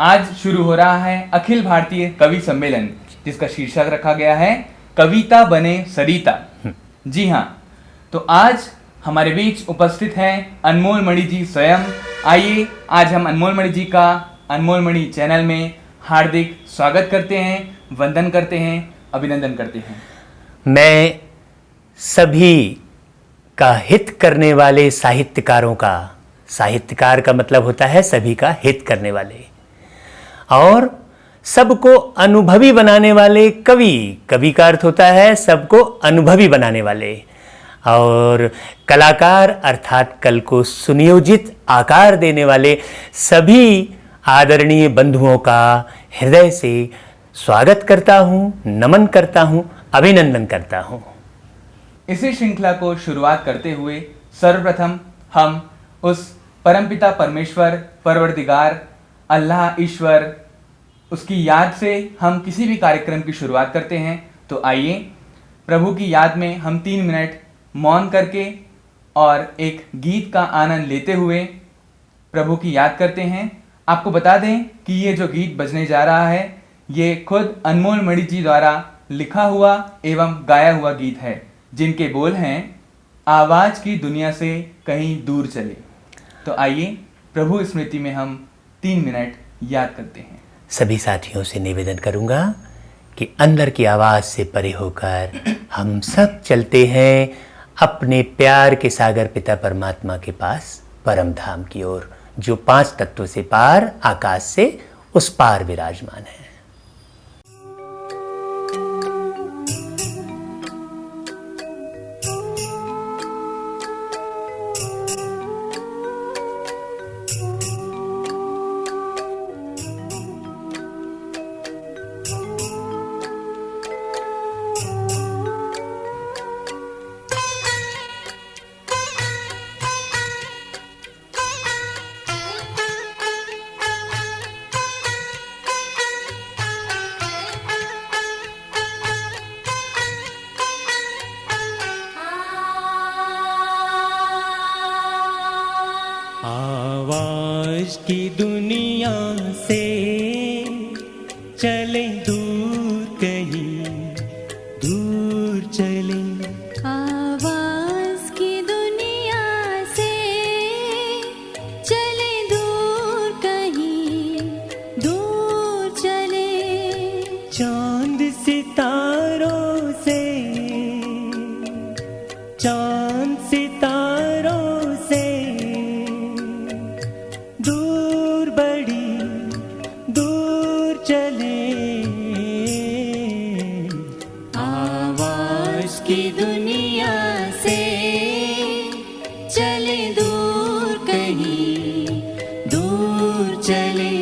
आज शुरू हो रहा है अखिल भारतीय कवि सम्मेलन, जिसका शीर्षक रखा गया है कविता बने सरिता। जी हाँ, तो आज हमारे बीच उपस्थित हैं अनमोल मणि जी स्वयं। आइए आज हम अनमोल मणि जी का अनमोल मणि चैनल में हार्दिक स्वागत करते हैं, वंदन करते हैं, अभिनंदन करते हैं। मैं सभी का हित करने वाले साहित्यकारों का, साहित्यकार का मतलब होता है सभी का हित करने वाले, और सबको अनुभवी बनाने वाले कवि, कवि का अर्थ होता है सबको अनुभवी बनाने वाले, और कलाकार अर्थात कल को सुनियोजित आकार देने वाले सभी आदरणीय बंधुओं का हृदय से स्वागत करता हूँ, नमन करता हूँ, अभिनंदन करता हूँ। इसी श्रृंखला को शुरुआत करते हुए सर्वप्रथम हम उस परमपिता परमेश्वर, परवरदिगार, अल्लाह ईश्वर, उसकी याद से हम किसी भी कार्यक्रम की शुरुआत करते हैं। तो आइए प्रभु की याद में हम 3 मिनट मौन करके और एक गीत का आनंद लेते हुए प्रभु की याद करते हैं। आपको बता दें कि ये जो गीत बजने जा रहा है ये खुद अनमोल मणि जी द्वारा लिखा हुआ एवं गाया हुआ गीत है, जिनके बोल हैं आवाज की दुनिया से कहीं दूर चले। तो आइए प्रभु स्मृति में हम 3 मिनट याद करते हैं। सभी साथियों से निवेदन करूंगा कि अंदर की आवाज से परे होकर हम सब चलते हैं अपने प्यार के सागर पिता परमात्मा के पास, परम धाम की ओर, जो 5 तत्वों से पार, आकाश से उस पार विराजमान है। आवाज की दुनिया से चले दूर, कहीं दूर चले। आवाज की दुनिया से चले दूर, कहीं दूर चले। चांद सितारों से, चांद सितारों से दूर, बड़ी दूर चले। आवाज की दुनिया से चले दूर, कहीं दूर चले।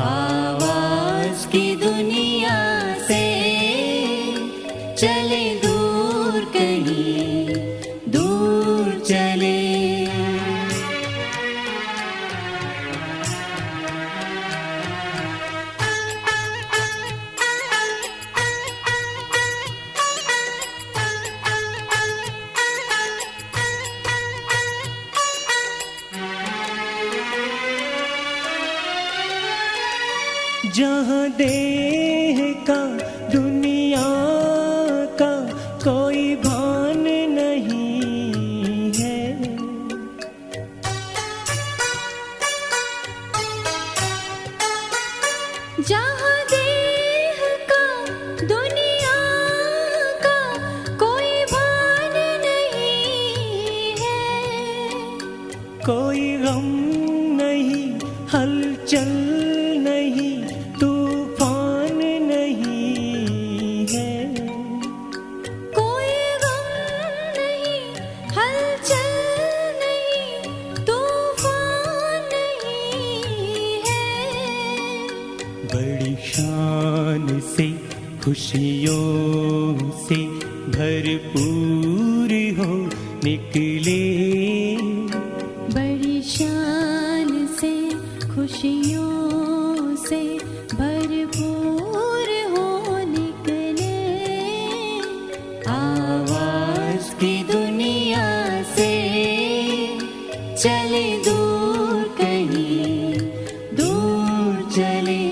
आवाज की दुनिया से चले दूर, कहीं दूर चले। जहाँ देह का, दुनिया का कोई भान नहीं है। जहाँ देह का, दुनिया का कोई भान नहीं है। कोई गम नहीं, हलचल नहीं, तूफान नहीं है। कोई गम नहीं, हलचल नहीं, तूफान नहीं है। बड़ी शान से, खुशियों से भरपूर हो निकले। बड़ी शान से, खुशियों से भरपूर हो निकले। आवाज की दुनिया से चले दूर, कहीं दूर चले।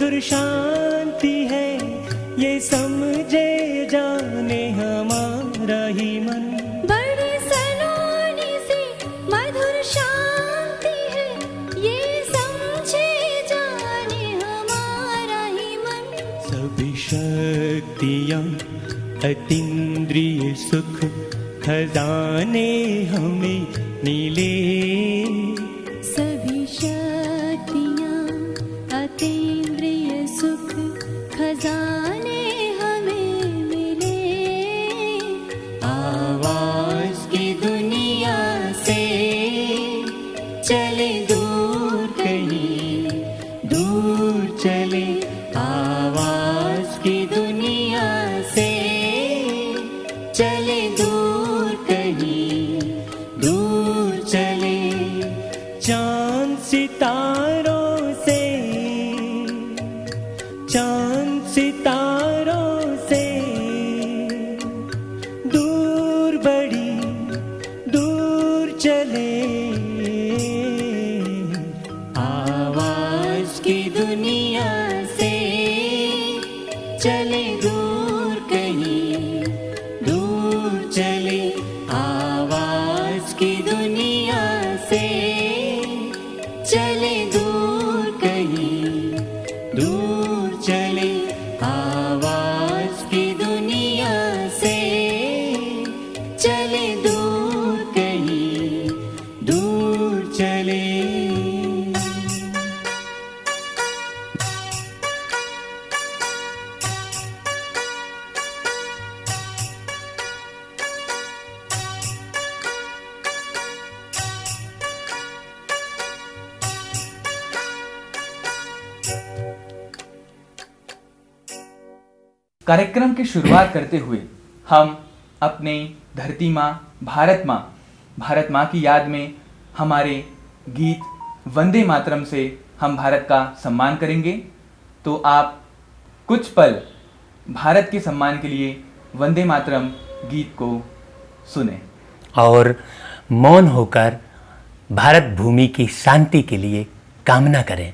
मधुर शांति है, ये समझे जाने हमारा ही मन। बड़ी सलोनी सी मधुर शांति है, ये समझे जाने हमारा ही मन। सभी शक्तियाँ अतीन्द्रिय सुख खजाने हमें मिले। सभी शक्तियाँ अतीन्द्रिय सुख खजाने हमें मिले। आवाज की दुनिया से चले दूर कहीं, दूर चले। आवाज की दुनिया से चले दूर कहीं, दूर चले। चांद सितारों से, चांद सितारों से दूर, बड़ी दूर चले। आवाज की दुनिया से चले दूर कहीं, दूर चले। आवाज की दुनिया से चले दूर कहीं, दूर चले। आवाज की दुनिया से चले दूर कहीं, दूर चले। कार्यक्रम की शुरुआत करते हुए हम अपने धरती माँ भारत माँ की याद में हमारे गीत वंदे मातरम से हम भारत का सम्मान करेंगे। तो आप कुछ पल भारत के सम्मान के लिए वंदे मातरम गीत को सुने और मौन होकर भारत भूमि की शांति के लिए कामना करें।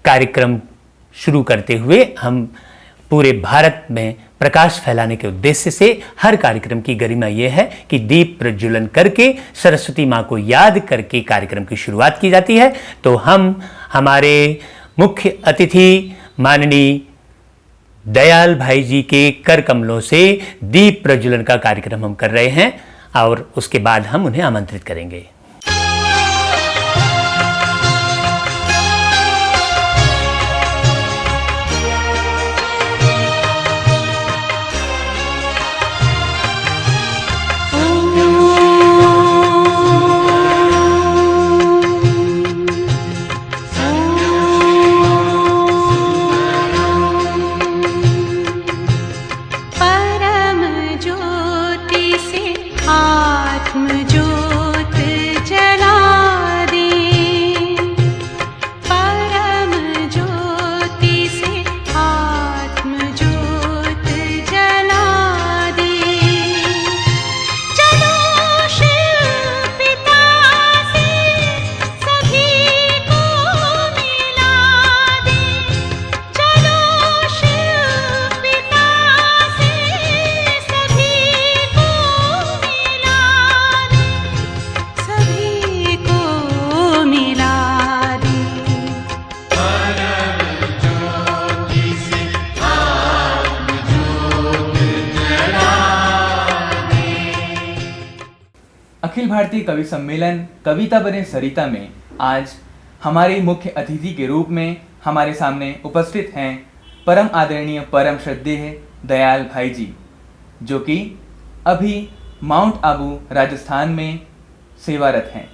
कार्यक्रम शुरू करते हुए हम पूरे भारत में प्रकाश फैलाने के उद्देश्य से हर कार्यक्रम की गरिमा यह है कि दीप प्रज्वलन करके सरस्वती माँ को याद करके कार्यक्रम की शुरुआत की जाती है। तो हम हमारे मुख्य अतिथि माननीय दयाल भाई जी के कर कमलों से दीप प्रज्वलन का कार्यक्रम हम कर रहे हैं और उसके बाद हम उन्हें आमंत्रित करेंगे। अखिल भारतीय कवि सम्मेलन कविता बने सरिता में आज हमारे मुख्य अतिथि के रूप में हमारे सामने उपस्थित हैं परम आदरणीय परम श्रद्धेय दयाल भाई जी, जो कि अभी माउंट आबू राजस्थान में सेवारत हैं।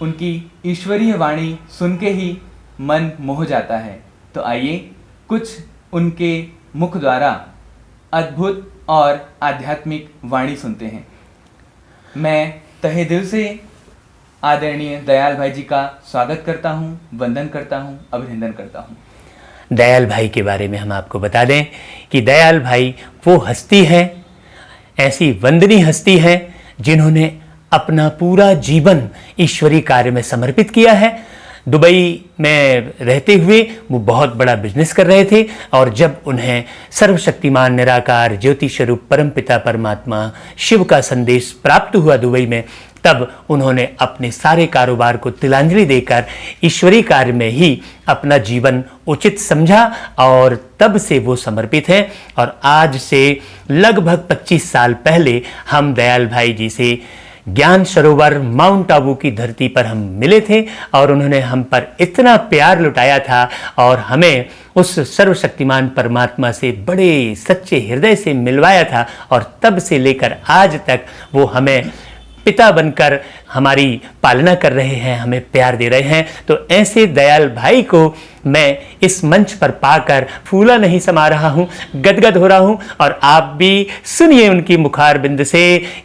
उनकी ईश्वरीय वाणी सुन के ही मन मोह जाता है। तो आइए कुछ उनके मुख द्वारा अद्भुत और आध्यात्मिक वाणी सुनते हैं। मैं तहे दिल से आदरणीय दयाल भाई जी का स्वागत करता हूँ, वंदन करता हूँ, अभिनंदन करता हूँ। दयाल भाई के बारे में हम आपको बता दें कि दयाल भाई वो हस्ती है, ऐसी वंदनीय हस्ती है जिन्होंने अपना पूरा जीवन ईश्वरीय कार्य में समर्पित किया है। दुबई में रहते हुए वो बहुत बड़ा बिजनेस कर रहे थे और जब उन्हें सर्वशक्तिमान निराकार ज्योति स्वरूप परमपिता परमात्मा शिव का संदेश प्राप्त हुआ दुबई में, तब उन्होंने अपने सारे कारोबार को तिलांजलि देकर ईश्वरीय कार्य में ही अपना जीवन उचित समझा और तब से वो समर्पित हैं। और आज से लगभग 25 साल पहले हम दयाल भाई जी से ज्ञान सरोवर माउंट आबू की धरती पर हम मिले थे और उन्होंने हम पर इतना प्यार लुटाया था और हमें उस सर्वशक्तिमान परमात्मा से बड़े सच्चे हृदय से मिलवाया था। और तब से लेकर आज तक वो हमें पिता बनकर हमारी पालना कर रहे हैं, हमें प्यार दे रहे हैं। तो ऐसे दयाल भाई को मैं इस मंच पर पाकर फूला नहीं समा रहा हूँ, गदगद हो रहा हूँ। और आप भी सुनिए उनकी मुखार बिंद से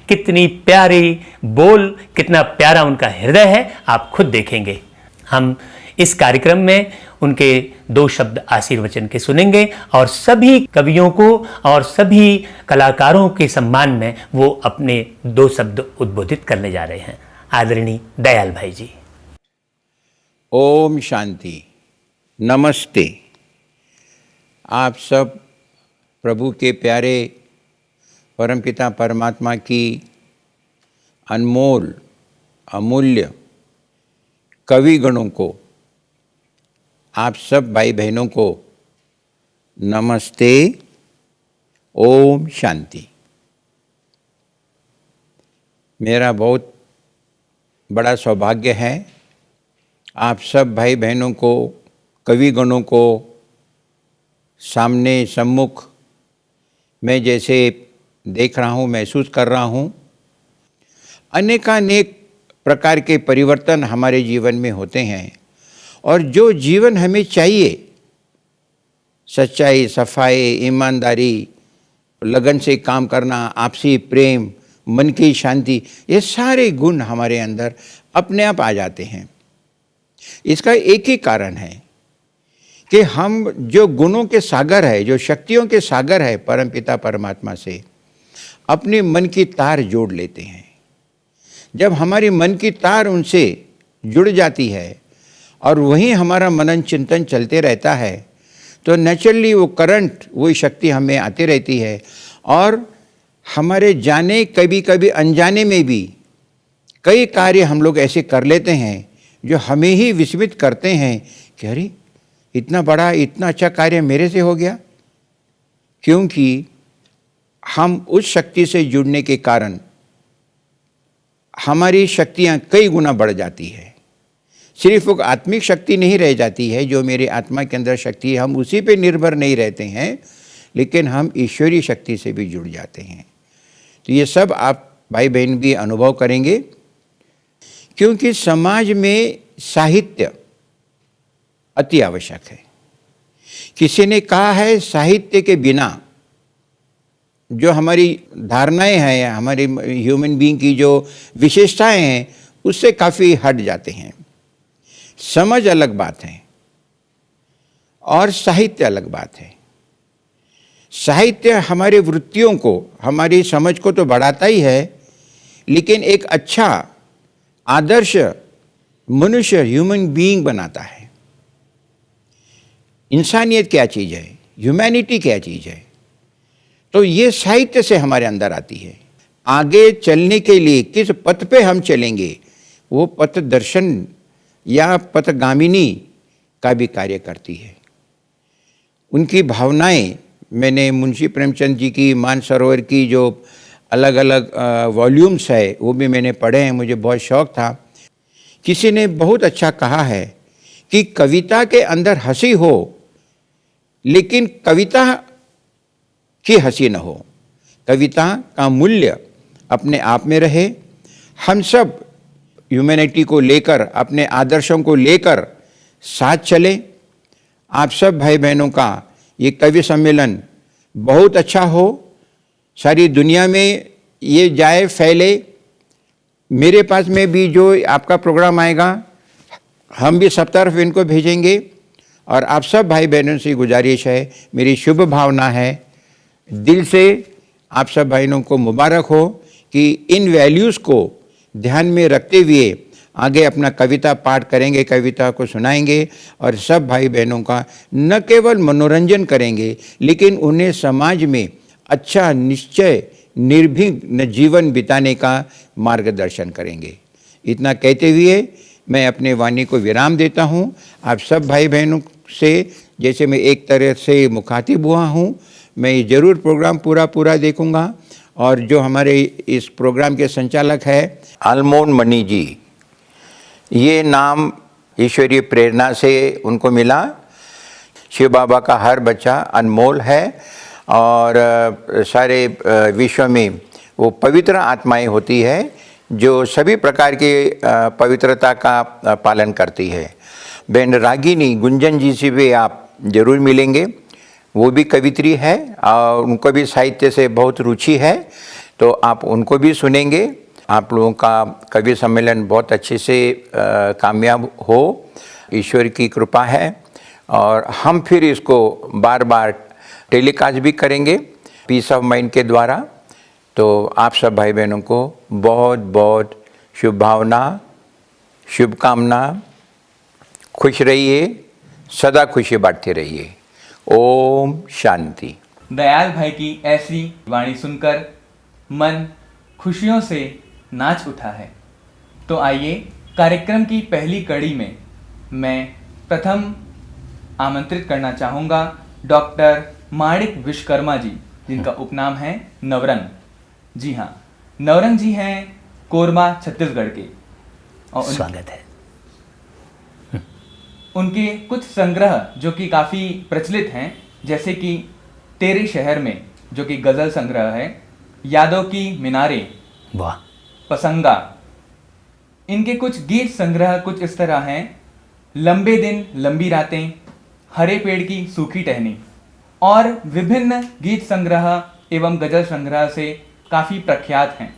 कितनी प्यारी बोल, कितना प्यारा उनका हृदय है, आप खुद देखेंगे। हम इस कार्यक्रम में उनके 2 शब्द आशीर्वचन के सुनेंगे और सभी कवियों को और सभी कलाकारों के सम्मान में वो अपने 2 शब्द उद्बोधित करने जा रहे हैं। आदरणीय दयाल भाई जी। ओम शांति, नमस्ते। आप सब प्रभु के प्यारे परमपिता परमात्मा की अनमोल अमूल्य कवि गणों को, आप सब भाई बहनों को नमस्ते, ओम शांति। मेरा बहुत बड़ा सौभाग्य है आप सब भाई बहनों को, कवि गणों को सामने सम्मुख मैं जैसे देख रहा हूँ, महसूस कर रहा हूँ। अनेकानेक प्रकार के परिवर्तन हमारे जीवन में होते हैं और जो जीवन हमें चाहिए, सच्चाई, सफाई, ईमानदारी, लगन से काम करना, आपसी प्रेम, मन की शांति, ये सारे गुण हमारे अंदर अपने आप आ जाते हैं। इसका एक ही कारण है कि हम जो गुणों के सागर है, जो शक्तियों के सागर है परमपिता परमात्मा से अपने मन की तार जोड़ लेते हैं। जब हमारी मन की तार उनसे जुड़ जाती है और वहीं हमारा मनन चिंतन चलते रहता है, तो नेचुरली वो करंट, वही शक्ति हमें आती रहती है और हमारे जाने, कभी कभी अनजाने में भी कई कार्य हम लोग ऐसे कर लेते हैं जो हमें ही विस्मित करते हैं कि अरे इतना बड़ा, इतना अच्छा कार्य मेरे से हो गया। क्योंकि हम उस शक्ति से जुड़ने के कारण हमारी शक्तियाँ कई गुना बढ़ जाती है। सिर्फ वो आत्मिक शक्ति नहीं रह जाती है जो मेरी आत्मा के अंदर शक्ति है, हम उसी पे निर्भर नहीं रहते हैं, लेकिन हम ईश्वरीय शक्ति से भी जुड़ जाते हैं। तो ये सब आप भाई बहन भी अनुभव करेंगे, क्योंकि समाज में साहित्य अति आवश्यक है। किसी ने कहा है साहित्य के बिना जो हमारी धारणाएं हैं, हमारी ह्यूमन बीइंग की जो विशेषताएं हैं, उससे काफ़ी हट जाते हैं। समझ अलग बात है और साहित्य अलग बात है। साहित्य हमारे वृत्तियों को, हमारी समझ को तो बढ़ाता ही है, लेकिन एक अच्छा आदर्श मनुष्य, ह्यूमन बीइंग बनाता है। इंसानियत क्या चीज़ है, ह्यूमैनिटी क्या चीज़ है, तो ये साहित्य से हमारे अंदर आती है। आगे चलने के लिए किस पथ पे हम चलेंगे, वो पथ दर्शन या पथगामिनी का भी कार्य करती है। उनकी भावनाएं, मैंने मुंशी प्रेमचंद जी की मानसरोवर की जो अलग अलग वॉल्यूम्स है, वो भी मैंने पढ़े हैं, मुझे बहुत शौक़ था। किसी ने बहुत अच्छा कहा है कि कविता के अंदर हंसी हो लेकिन कविता की हंसी न हो, कविता का मूल्य अपने आप में रहे। हम सब ह्यूमैनिटी को लेकर, अपने आदर्शों को लेकर साथ चले। आप सब भाई बहनों का ये कवि सम्मेलन बहुत अच्छा हो, सारी दुनिया में ये जाए, फैले। मेरे पास में भी जो आपका प्रोग्राम आएगा, हम भी सब तरफ इनको भेजेंगे। और आप सब भाई बहनों से गुजारिश है, मेरी शुभ भावना है, दिल से आप सब भाइयों को मुबारक हो कि इन वैल्यूज़ को ध्यान में रखते हुए आगे अपना कविता पाठ करेंगे, कविता को सुनाएंगे और सब भाई बहनों का न केवल मनोरंजन करेंगे लेकिन उन्हें समाज में अच्छा निश्चय निर्भीक जीवन बिताने का मार्गदर्शन करेंगे। इतना कहते हुए मैं अपने वाणी को विराम देता हूँ। आप सब भाई बहनों से जैसे मैं एक तरह से मुखातिब हुआ हूँ, मैं ये ज़रूर प्रोग्राम पूरा देखूँगा। और जो हमारे इस प्रोग्राम के संचालक है अनमोल मणि जी, ये नाम ईश्वरीय प्रेरणा से उनको मिला। शिव बाबा का हर बच्चा अनमोल है और सारे विश्व में वो पवित्र आत्माएं होती है जो सभी प्रकार की पवित्रता का पालन करती है। बहन रागिनी गुंजन जी से भी आप जरूर मिलेंगे, वो भी कवित्री है और उनको भी साहित्य से बहुत रुचि है, तो आप उनको भी सुनेंगे। आप लोगों का कवि सम्मेलन बहुत अच्छे से कामयाब हो, ईश्वर की कृपा है। और हम फिर इसको बार बार टेलीकास्ट भी करेंगे पीस ऑफ माइंड के द्वारा। तो आप सब भाई बहनों को बहुत बहुत शुभ भावना, शुभकामना। खुश रहिए, सदा खुशी बांटते रहिए। ओम शांति। दयाल भाई की ऐसी वाणी सुनकर मन खुशियों से नाच उठा है। तो आइए कार्यक्रम की पहली कड़ी में मैं प्रथम आमंत्रित करना चाहूँगा डॉक्टर माणिक विश्वकर्मा जी, जिनका उपनाम है नवरंग। जी हाँ, नवरंग जी हैं कोरबा छत्तीसगढ़ के और स्वागत है। उनके कुछ संग्रह जो कि काफ़ी प्रचलित हैं, जैसे कि तेरे शहर में जो कि गज़ल संग्रह है, यादों की मीनारें, वाह, पसंगा। इनके कुछ गीत संग्रह कुछ इस तरह हैं: लंबे दिन लंबी रातें, हरे पेड़ की सूखी टहनी। और विभिन्न गीत संग्रह एवं गज़ल संग्रह से काफ़ी प्रख्यात हैं।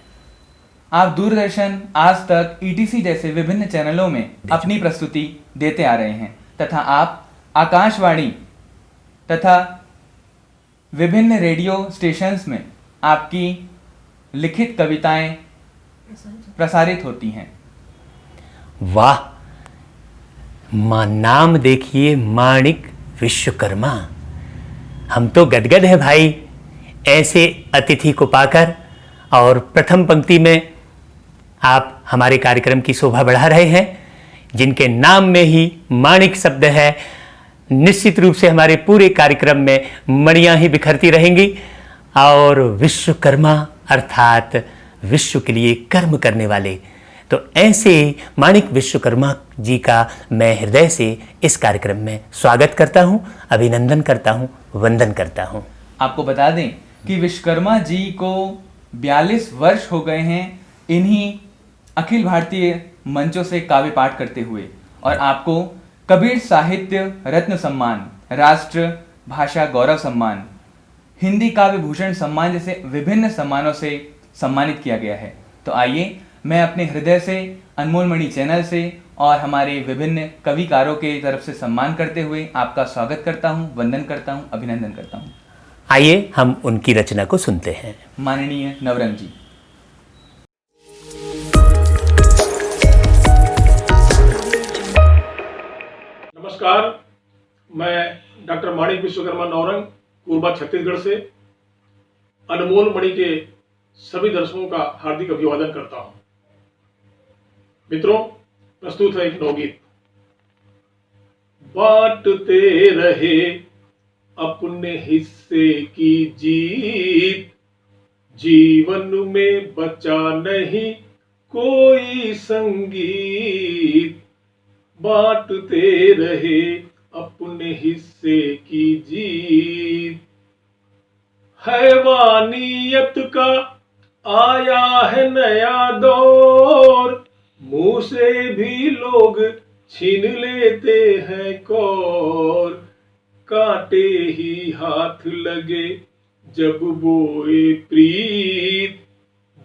आप दूरदर्शन, आज तक, ईटीसी जैसे विभिन्न चैनलों में अपनी प्रस्तुति देते आ रहे हैं तथा आप आकाशवाणी तथा विभिन्न रेडियो स्टेशंस में आपकी लिखित कविताएं प्रसारित होती हैं। वाह, नाम देखिए, माणिक विश्वकर्मा। हम तो गदगद है भाई ऐसे अतिथि को पाकर। और प्रथम पंक्ति में आप हमारे कार्यक्रम की शोभा बढ़ा रहे हैं, जिनके नाम में ही माणिक शब्द है। निश्चित रूप से हमारे पूरे कार्यक्रम में मणियां ही बिखरती रहेंगी। और विश्वकर्मा अर्थात विश्व के लिए कर्म करने वाले, तो ऐसे माणिक विश्वकर्मा जी का मैं हृदय से इस कार्यक्रम में स्वागत करता हूं, अभिनंदन करता हूं, वंदन करता हूं। आपको बता दें कि विश्वकर्मा जी को 42 वर्ष हो गए हैं इन्हीं अखिल भारतीय मंचों से काव्य पाठ करते हुए, और आपको कबीर साहित्य रत्न सम्मान, राष्ट्र भाषा गौरव सम्मान, हिंदी काव्य भूषण सम्मान जैसे विभिन्न सम्मानों से सम्मानित किया गया है। तो आइए मैं अपने हृदय से अनमोल मणि चैनल से और हमारे विभिन्न कविकारों के तरफ से सम्मान करते हुए आपका स्वागत करता हूं, वंदन करता हूं, अभिनंदन करता हूं। आइए हम उनकी रचना को सुनते हैं। माननीय नवरंग जी। नमस्कार, मैं डॉक्टर माणिक विश्वकर्मा नवरंग, कोरबा छत्तीसगढ़ से अनमोल मणि के सभी दर्शकों का हार्दिक अभिवादन करता हूं। मित्रों, प्रस्तुत है एक नवगीत। बांटते रहे अपने हिस्से की जीत, जीवन में बचा नहीं कोई संगीत, बांटते रहे अपने हिस्से की जीत। हैवानियत का आया है नया दौर, मुंह से भी लोग छीन लेते हैं कौर। कांटे ही हाथ लगे जब बोए प्रीत,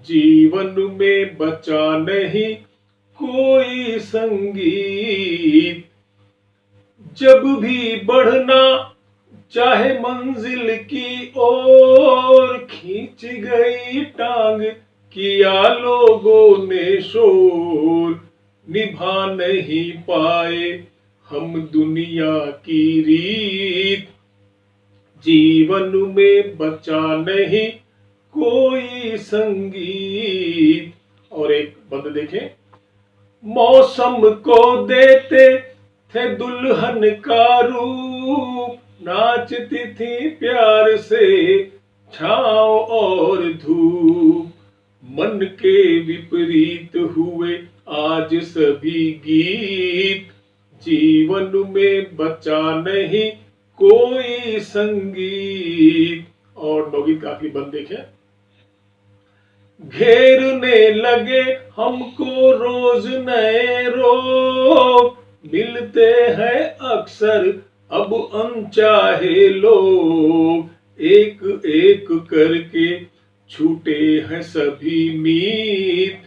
जीवन में बचा नहीं कोई संगीत। जब भी बढ़ना चाहे मंजिल की ओर, खींच गई टांग किया लोगों ने शोर। निभा नहीं पाए हम दुनिया की रीत, जीवन में बचा नहीं कोई संगीत। और एक बंद देखें, मौसम को देते थे दुल्हन का रूप, नाचती थी प्यार से छाँव और धूप। मन के विपरीत हुए आज सभी गीत, जीवन में बचा नहीं कोई संगीत। और नौगीत का आखिरी बंद देखें, घेरने लगे हमको रोज नए रोग, मिलते हैं अक्सर अब अनचाहे लोग। एक एक करके छूटे हैं सभी मीत,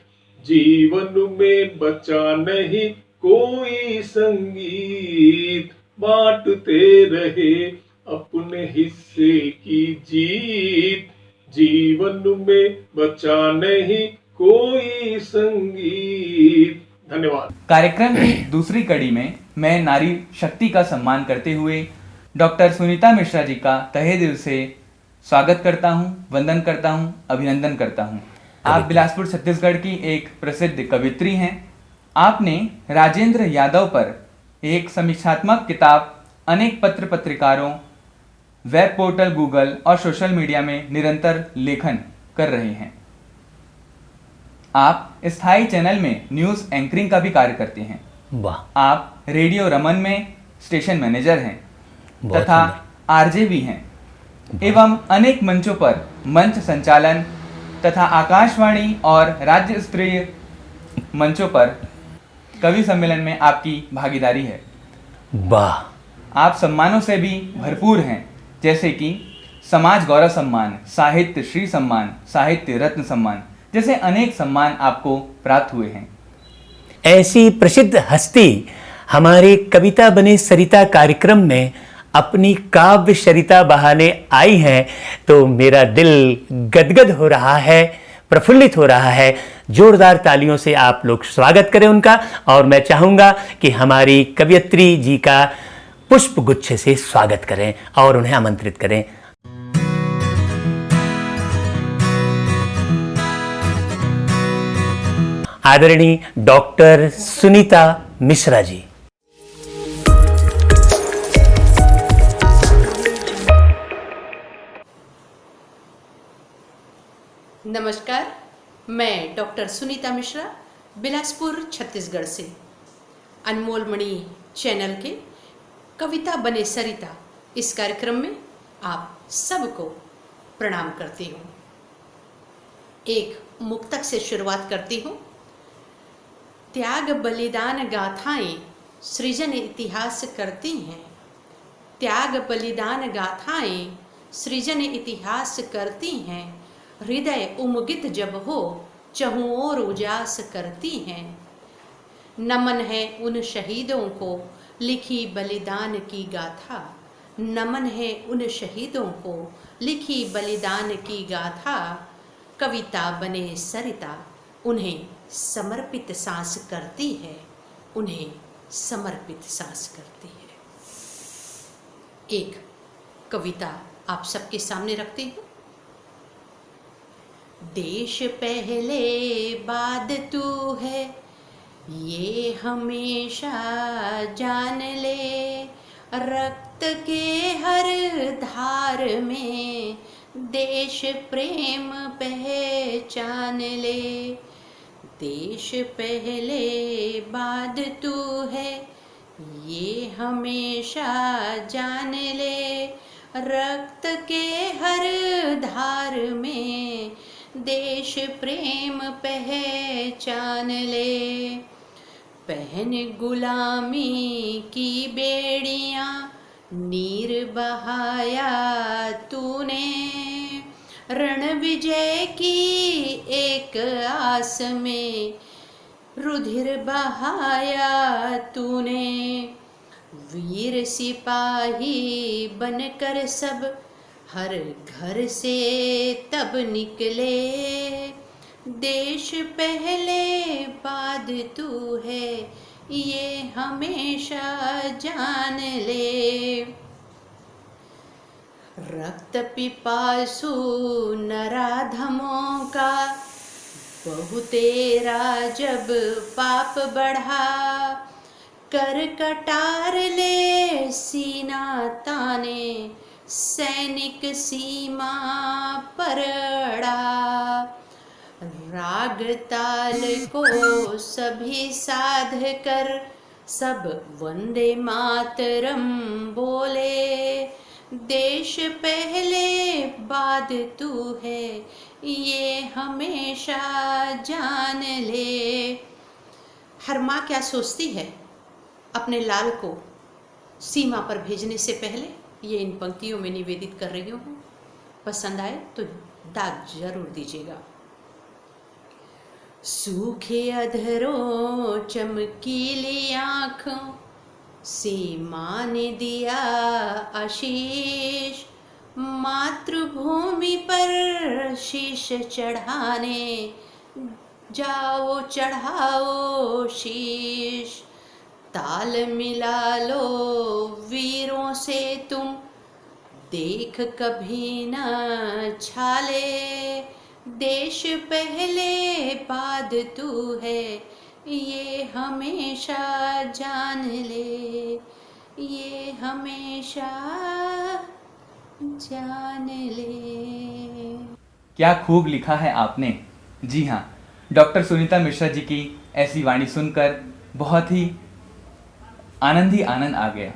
जीवन में बचा नहीं कोई संगीत। बांटते रहे अपने हिस्से की जीत, जीवन में बचा नहीं कोई संगीत। धन्यवाद। कार्यक्रम की दूसरी कड़ी में मैं नारी शक्ति का सम्मान करते हुए डॉक्टर सुनीता मिश्रा जी का तहे दिल से स्वागत करता हूं, वंदन करता हूं, अभिनंदन करता हूं। आप बिलासपुर छत्तीसगढ़ की एक प्रसिद्ध कवित्री हैं। आपने राजेंद्र यादव पर एक समीक्षात्मक किताब, अनेक पत्र पत्रिकारों, वेब पोर्टल, गूगल और सोशल मीडिया में निरंतर लेखन कर रहे हैं। आप स्थायी चैनल में न्यूज़ एंकरिंग का भी कार्य करते हैं। वाह, आप रेडियो रमन में स्टेशन मैनेजर हैं बहुत तथा आरजे भी हैं एवं अनेक मंचों पर मंच संचालन तथा आकाशवाणी और राज्य स्तरीय मंचों पर कवि सम्मेलन में आपकी भागीदारी है। वाह, आप सम्मानों से भी भरपूर हैं, जैसे कि समाज गौरव सम्मान, साहित्य श्री सम्मान, साहित्य रत्न सम्मान जैसे अनेक सम्मान आपको प्राप्त हुए हैं। ऐसी प्रसिद्ध हस्ती हमारे कविता बने सरिता कार्यक्रम में अपनी काव्य सरिता बहाने आई है तो मेरा दिल गदगद हो रहा है, प्रफुल्लित हो रहा है। जोरदार तालियों से आप लोग स्वागत करें उनका। और मैं चाहूँगा कि हमारी कवयित्री जी का पुष्प गुच्छ से स्वागत करें और उन्हें आमंत्रित करें। आदरणीय डॉक्टर सुनीता मिश्रा जी। नमस्कार, मैं डॉक्टर सुनीता मिश्रा बिलासपुर छत्तीसगढ़ से अनमोल मणि चैनल के कविता बने सरिता इस कार्यक्रम में आप सबको प्रणाम करती हूँ। एक मुक्तक से शुरुआत करती हूँ। त्याग बलिदान गाथाएं सृजन इतिहास करती हैं, त्याग बलिदान गाथाएं सृजन इतिहास करती हैं, हृदय उमगित जब हो चहुं ओर उजास करती हैं। नमन है उन शहीदों को लिखी बलिदान की गाथा, नमन है उन शहीदों को लिखी बलिदान की गाथा। कविता बने सरिता उन्हें समर्पित सांस करती है, उन्हें समर्पित सांस करती है। एक कविता आप सबके सामने रखती हूँ। देश पहले बाद तू है ये हमेशा जान ले, रक्त के हर धार में देश प्रेम पहचान ले। देश पहले बाद तू है, ये हमेशा जान ले। रक्त के हर धार में देश प्रेम पहचान ले। पहन गुलामी की बेड़ियां, नीर बहाया तूने। रण विजय की एक आस में रुधिर बहाया तूने। वीर सिपाही बनकर सब हर घर से तब निकले। देश पहले बाद तू है, ये हमेशा जान ले। रक्त पिपासु नराधमों का बहु तेरा जब पाप बढ़ा। कर कटार ले सीना ताने, सैनिक सीमा पर अड़ा। राग ताल को सभी साध कर सब वंदे मातरम बोले। देश पहले बाद तू है, ये हमेशा जान ले। हर माँ क्या सोचती है अपने लाल को सीमा पर भेजने से पहले, ये इन पंक्तियों में निवेदित कर रही हूँ। पसंद आए तो दाग जरूर दीजिएगा। सूखे अधरों चमकीली आँखों से माँ ने दिया आशीष। मातृभूमि पर शीश चढ़ाने जाओ चढ़ाओ शीश। ताल मिला लो वीरों से तुम, देख कभी न छाले। देश पहले बाद तू है, ये हमेशा जान ले। ये हमेशा जान ले। क्या खूब लिखा है आपने। जी हाँ, डॉक्टर सुनीता मिश्रा जी की ऐसी वाणी सुनकर बहुत ही आनंद आ गया।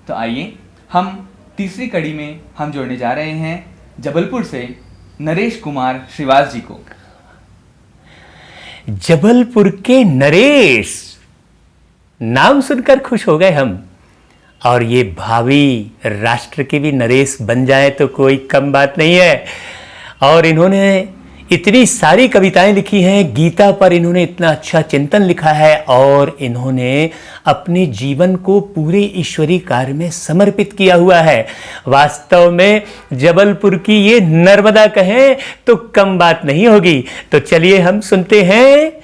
तो आइए हम तीसरी कड़ी में हम जोड़ने जा रहे हैं जबलपुर से नरेश कुमार श्रीवास जी को। जबलपुर के नरेश, नाम सुनकर खुश हो गए हम। और ये भावी राष्ट्र के भी नरेश बन जाए तो कोई कम बात नहीं है। और इन्होंने इतनी सारी कविताएं लिखी हैं, गीता पर इन्होंने इतना अच्छा चिंतन लिखा है और इन्होंने अपने जीवन को पूरे ईश्वरीय कार्य में समर्पित किया हुआ है। वास्तव में जबलपुर की ये नर्मदा कहें तो कम बात नहीं होगी। तो चलिए हम सुनते हैं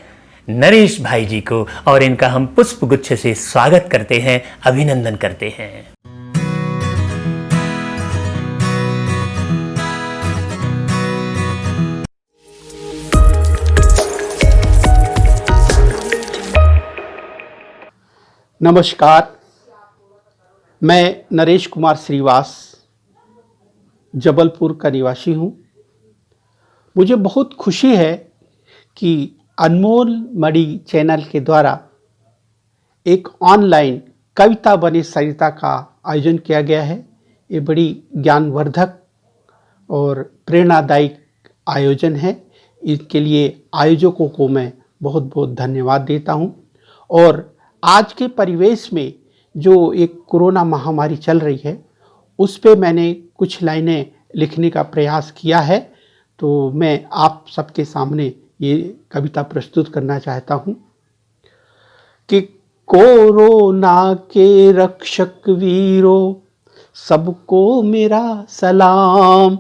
नरेश भाई जी को और इनका हम पुष्प गुच्छ से स्वागत करते हैं, अभिनंदन करते हैं। नमस्कार, मैं नरेश कुमार श्रीवास जबलपुर का निवासी हूँ। मुझे बहुत खुशी है कि अनमोल मणि चैनल के द्वारा एक ऑनलाइन कविता बने सरिता का आयोजन किया गया है। ये बड़ी ज्ञानवर्धक और प्रेरणादायक आयोजन है। इसके लिए आयोजकों को मैं बहुत बहुत धन्यवाद देता हूँ। और आज के परिवेश में जो एक कोरोना महामारी चल रही है, उस पे मैंने कुछ लाइनें लिखने का प्रयास किया है। तो मैं आप सबके सामने ये कविता प्रस्तुत करना चाहता हूँ कि कोरोना के रक्षक वीरों, सबको मेरा सलाम।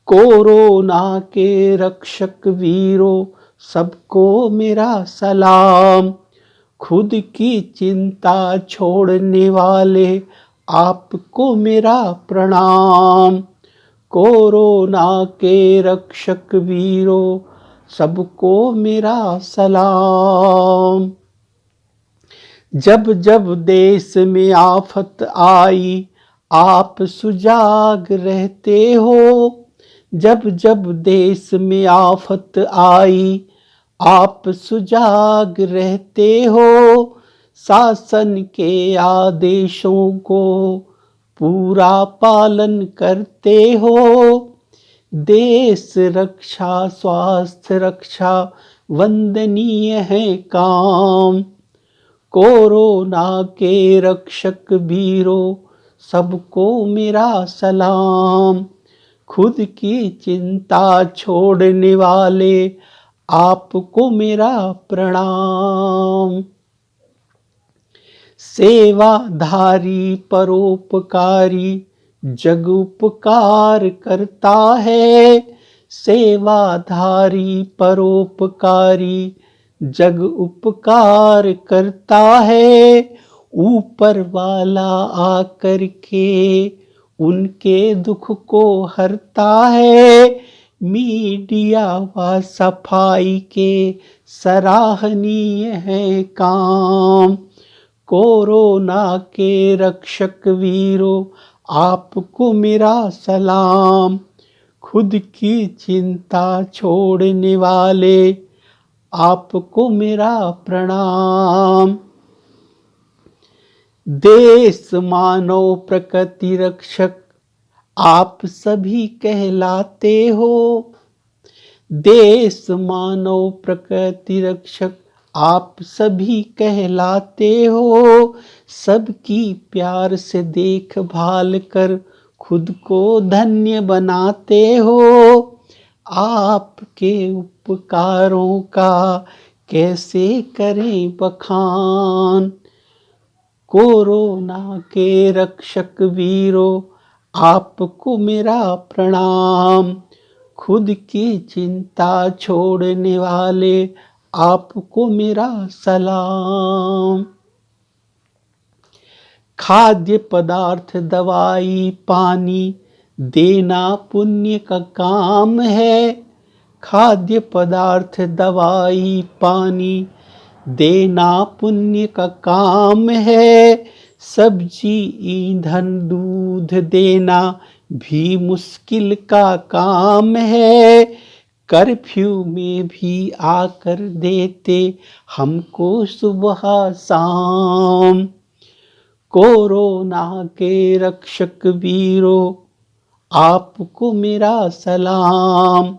कोरोना के रक्षक वीरों, सबको मेरा सलाम। खुद की चिंता छोड़ने वाले आपको मेरा प्रणाम। कोरोना के रक्षक वीरों, सबको मेरा सलाम। जब जब देश में आफत आई, आप सुजाग रहते हो। जब जब देश में आफत आई आप सुजाग रहते हो, शासन के आदेशों को पूरा पालन करते हो। देश रक्षा स्वास्थ्य रक्षा वंदनीय है काम, कोरोना के रक्षक वीरों सबको मेरा सलाम। खुद की चिंता छोड़ने वाले आपको मेरा प्रणाम। सेवाधारी परोपकारी जग उपकार करता है, सेवाधारी परोपकारी जग उपकार करता है। ऊपर वाला आकर के उनके दुख को हरता है। मीडिया व सफाई के सराहनीय है काम, कोरोना के रक्षक वीरों आपको मेरा सलाम। खुद की चिंता छोड़ने वाले आपको मेरा प्रणाम। देश मानव प्रकृति रक्षक आप सभी कहलाते हो, देश मानव प्रकृति रक्षक आप सभी कहलाते हो। सबकी प्यार से देखभाल कर खुद को धन्य बनाते हो। आपके उपकारों का कैसे करें बखान, कोरोना के रक्षक वीरों आपको मेरा प्रणाम। खुद की चिंता छोड़ने वाले आपको मेरा सलाम। खाद्य पदार्थ दवाई पानी देना पुण्य का काम है, खाद्य पदार्थ दवाई पानी देना पुण्य का काम है। सब्जी ईंधन दूध देना भी मुश्किल का काम है। कर्फ्यू में भी आकर देते हमको सुबह शाम। कोरोना के रक्षक वीरों आपको मेरा सलाम।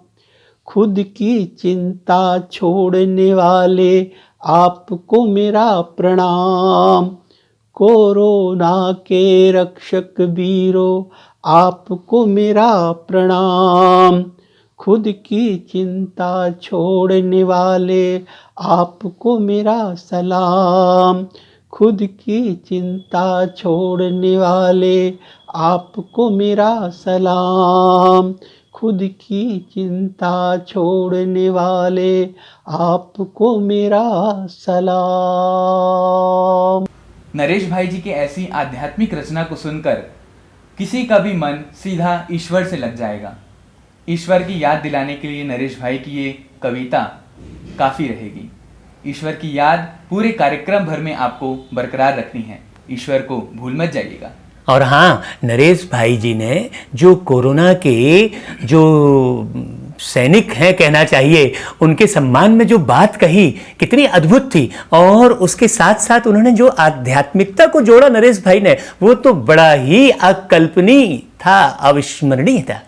खुद की चिंता छोड़ने वाले आपको मेरा प्रणाम। कोरोना के रक्षक वीरों आपको मेरा प्रणाम। खुद की चिंता छोड़ने वाले आपको मेरा सलाम। खुद की चिंता छोड़ने वाले आपको मेरा सलाम। खुद की चिंता छोड़ने वाले आपको मेरा सलाम। नरेश भाई जी की ऐसी आध्यात्मिक रचना को सुनकर किसी का भी मन सीधा ईश्वर से लग जाएगा। ईश्वर की याद दिलाने के लिए नरेश भाई की ये कविता काफ़ी रहेगी। ईश्वर की याद पूरे कार्यक्रम भर में आपको बरकरार रखनी है, ईश्वर को भूल मत जाइएगा। और हाँ, नरेश भाई जी ने जो कोरोना के जो सैनिक हैं कहना चाहिए, उनके सम्मान में जो बात कही कितनी अद्भुत थी। और उसके साथ साथ उन्होंने जो आध्यात्मिकता को जोड़ा नरेश भाई ने, वो तो बड़ा ही अकल्पनीय था, अविस्मरणीय था।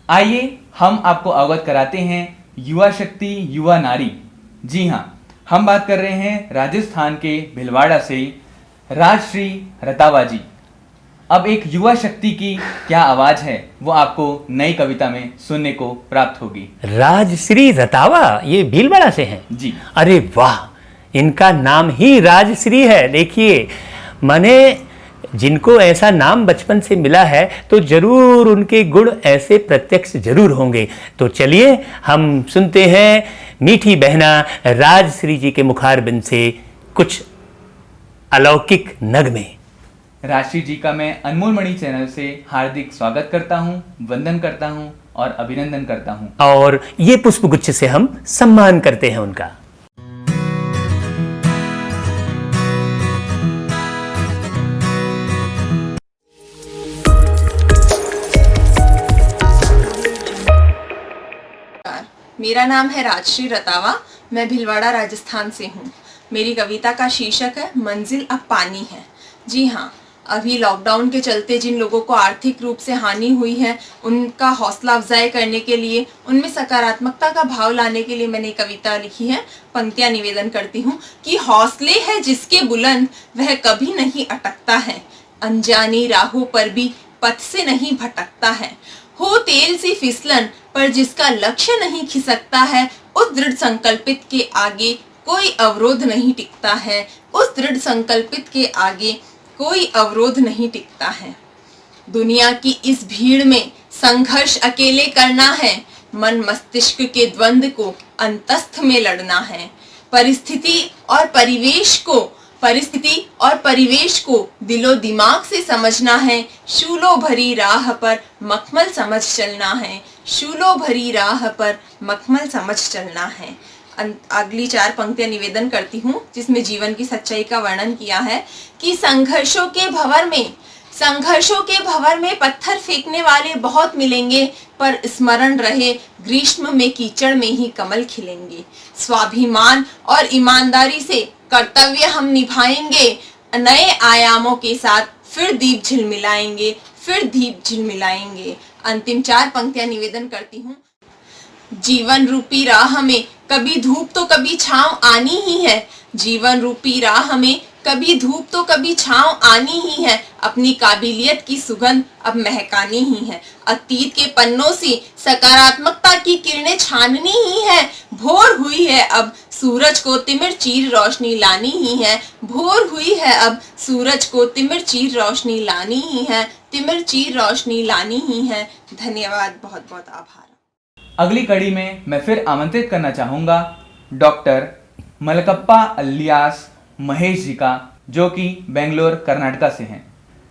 आइए हम आपको अवगत कराते हैं युवा शक्ति युवा नारी। जी हाँ, हम बात कर रहे हैं राजस्थान के भिलवाड़ा से राजश्री रतावा जी। अब एक युवा शक्ति की क्या आवाज है वो आपको नई कविता में सुनने को प्राप्त होगी। राजश्री रतावा ये भीलवाड़ा से हैं जी। अरे वाह, इनका नाम ही राजश्री है। देखिए, माने जिनको ऐसा नाम बचपन से मिला है तो जरूर उनके गुण ऐसे प्रत्यक्ष जरूर होंगे। तो चलिए हम सुनते हैं मीठी बहना राजश्री जी के मुखारबिंद से कुछ अलौकिक नगमे। राजश्री जी का मैं अनमोल मणि चैनल से हार्दिक स्वागत करता हूँ, वंदन करता हूँ और अभिनंदन करता हूँ। और ये पुष्पगुच्छ से हम सम्मान करते हैं उनका। मेरा नाम है राजश्री रतावा। मैं भिलवाड़ा राजस्थान से हूँ। मेरी कविता का शीर्षक है मंजिल अब पानी है। जी हाँ, अभी लॉकडाउन के चलते जिन लोगों को आर्थिक रूप से हानि हुई है, उनका हौसला अफजाई करने के लिए, उनमें सकारात्मकता का भाव लाने के लिए मैंने कविता लिखी है। पंक्तियाँ निवेदन करती हूँ कि हौसले है जिसके बुलंद, वह कभी नहीं अटकता है। अनजानी राहों पर भी पथ से नहीं भटकता है। हो तेल सी फिसलन पर जिसका लक्ष्य नहीं खिसकता है, उस दृढ़ संकल्पित के आगे कोई अवरोध नहीं टिकता है। उस दृढ़ संकल्पित के आगे कोई अवरोध नहीं टिकता है। दुनिया की इस भीड़ में संघर्ष अकेले करना है। मन मस्तिष्क के द्वंद्व को अंतस्थ में लड़ना है। परिस्थिति और परिवेश को दिलो दिमाग से समझना है। शूलों भरी राह पर मखमल समझ चलना है। शूलों भरी राह पर मखमल समझ चलना है। अगली 4 पंक्तियां निवेदन करती हूँ, जिसमें जीवन की सच्चाई का वर्णन किया है कि संघर्षों के भंवर में पत्थर फेंकने वाले बहुत मिलेंगे, पर स्मरण रहे ग्रीष्म में कीचड़ में ही कमल खिलेंगे। स्वाभिमान और ईमानदारी से कर्तव्य हम निभाएंगे। नए आयामों के साथ फिर दीप झिलमिलाएंगे। अंतिम 4 पंक्तियां निवेदन करती हूँ। जीवन रूपी राह में कभी धूप तो कभी छांव आनी ही है। जीवन रूपी राह में कभी धूप तो कभी छांव आनी ही है। अपनी काबिलियत की सुगंध अब महकानी ही है। अतीत के पन्नों से सकारात्मकता की किरणें छाननी ही है। भोर हुई है अब सूरज को तिमिर चीर रोशनी लानी ही है। भोर हुई है अब सूरज को तिमिर चीर रोशनी लानी ही है। तिमिर चीर रोशनी लानी ही है। धन्यवाद, बहुत बहुत आभार। अगली कड़ी में मैं फिर आमंत्रित करना चाहूँगा डॉक्टर मलकप्पा अलियास महेश जी का, जो कि बेंगलोर कर्नाटका से हैं।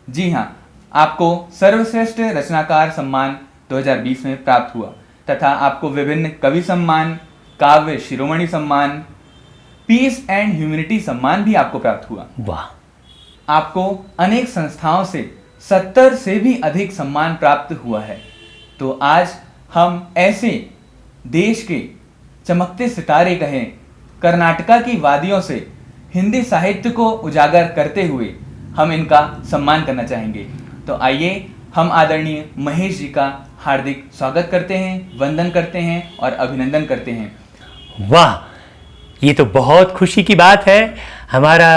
जी हाँ, आपको सर्वश्रेष्ठ रचनाकार सम्मान 2020 में प्राप्त हुआ तथा आपको विभिन्न कवि सम्मान, काव्य शिरोमणि सम्मान, पीस एंड ह्यूमैनिटी सम्मान भी आपको प्राप्त हुआ। वाह! आपको अनेक संस्थाओं से 70 से भी अधिक सम्मान प्राप्त हुआ है। तो आज हम ऐसे देश के चमकते सितारे कहें, कर्नाटका की वादियों से हिंदी साहित्य को उजागर करते हुए हम इनका सम्मान करना चाहेंगे। तो आइए हम आदरणीय महेश जी का हार्दिक स्वागत करते हैं, वंदन करते हैं और अभिनंदन करते हैं। वाह, ये तो बहुत खुशी की बात है। हमारा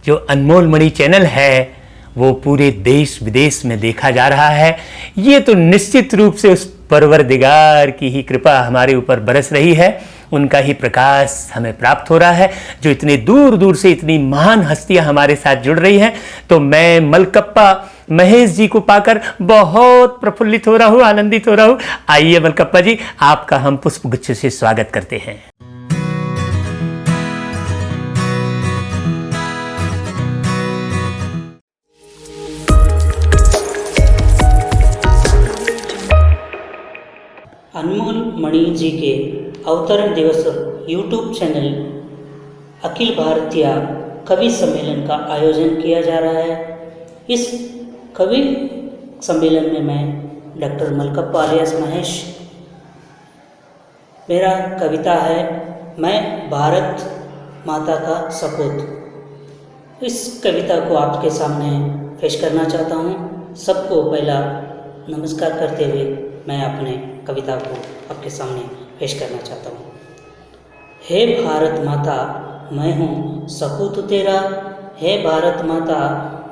जो अनमोल मणि चैनल है वो पूरे देश विदेश में देखा जा रहा है। ये तो निश्चित रूप से उस परवरदिगार की ही कृपा हमारे ऊपर बरस रही है, उनका ही प्रकाश हमें प्राप्त हो रहा है, जो इतने दूर दूर से इतनी महान हस्तियां हमारे साथ जुड़ रही हैं। तो मैं मलकप्पा महेश जी को पाकर बहुत प्रफुल्लित हो रहा हूँ, आनंदित हो रहा हूँ। आइए मलकप्पा जी, आपका हम पुष्पगुच्छ से स्वागत करते हैं। अनमोल मणि जी के अवतरण दिवस यूट्यूब चैनल अखिल भारतीय कवि सम्मेलन का आयोजन किया जा रहा है। इस कवि सम्मेलन में मैं डॉक्टर मलकप्पा अलियास महेश, मेरा कविता है मैं भारत माता का सपूत। इस कविता को आपके सामने पेश करना चाहता हूँ। सबको पहला नमस्कार करते हुए मैं अपने कविता को आपके सामने पेश करना चाहता हूँ। हे भारत माता, मैं हूँ सपूत तेरा। हे भारत माता,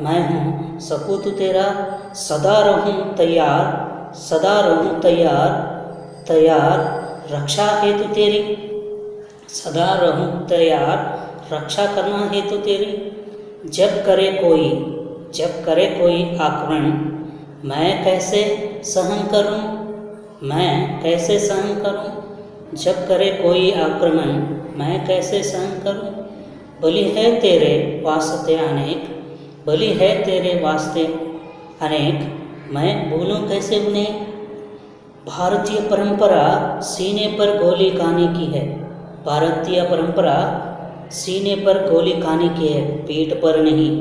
मैं हूँ सपूत तेरा। सदा रहूँ तैयार, सदा रहूँ तैयार, तैयार रक्षा हेतु तेरी। सदा रहूँ तैयार, रक्षा करना हेतु तेरी। जब करे कोई आक्रमण, मैं कैसे सहन करूं, मैं कैसे सहन करूं। जब करे कोई आक्रमण, मैं कैसे सहन करूं। बलि है तेरे वास्ते अनेक, बलि है तेरे वास्ते अनेक, मैं भूलूं कैसे उन्हें। भारतीय परंपरा सीने पर गोली खाने की है। भारतीय परंपरा सीने पर गोली खाने की है, पीठ पर नहीं।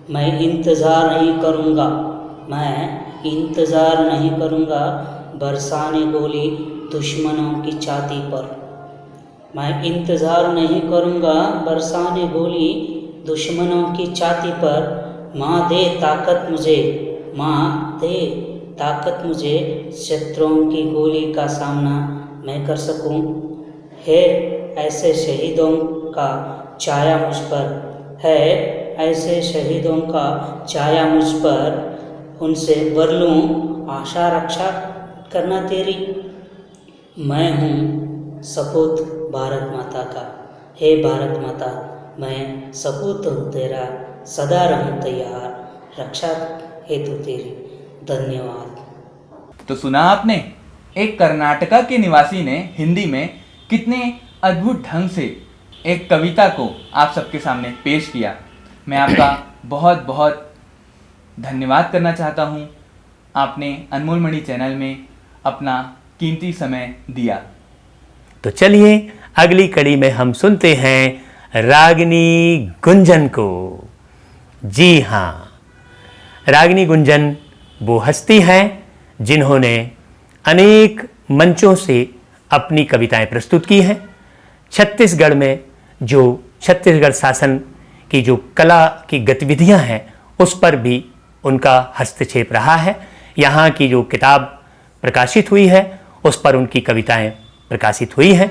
मैं इंतज़ार नहीं करूँगा, मैं इंतज़ार नहीं करूँगा। बरसाने गोली दुश्मनों की छाती पर। मैं इंतज़ार नहीं करूँगा बरसाने गोली दुश्मनों की छाती पर। माँ दे ताकत मुझे, माँ दे ताकत मुझे, शत्रुओं की गोली का सामना मैं कर सकूं। है ऐसे शहीदों का छाया मुझ पर, है ऐसे शहीदों का छाया मुझ पर। उनसे वर लूँ आशा रक्षा करना तेरी। मैं हूँ सपूत भारत माता का, हे भारत माता मैं सपूत हूँ तेरा, सदा रहूँ तैयार रक्षा हेतु तेरी। धन्यवाद। तो सुना आपने, एक कर्नाटका के निवासी ने हिंदी में कितने अद्भुत ढंग से एक कविता को आप सबके सामने पेश किया। मैं आपका बहुत बहुत धन्यवाद करना चाहता हूँ। आपने अनमोल मणि चैनल में अपना कीमती समय दिया। तो चलिए अगली कड़ी में हम सुनते हैं रागिनी गुंजन को। जी हाँ, रागिनी गुंजन वो हस्ती हैं जिन्होंने अनेक मंचों से अपनी कविताएं प्रस्तुत की हैं। छत्तीसगढ़ में जो छत्तीसगढ़ शासन की जो कला की गतिविधियां हैं उस पर भी उनका हस्तक्षेप रहा है। यहाँ की जो किताब प्रकाशित हुई है उस पर उनकी कविताएं प्रकाशित हुई हैं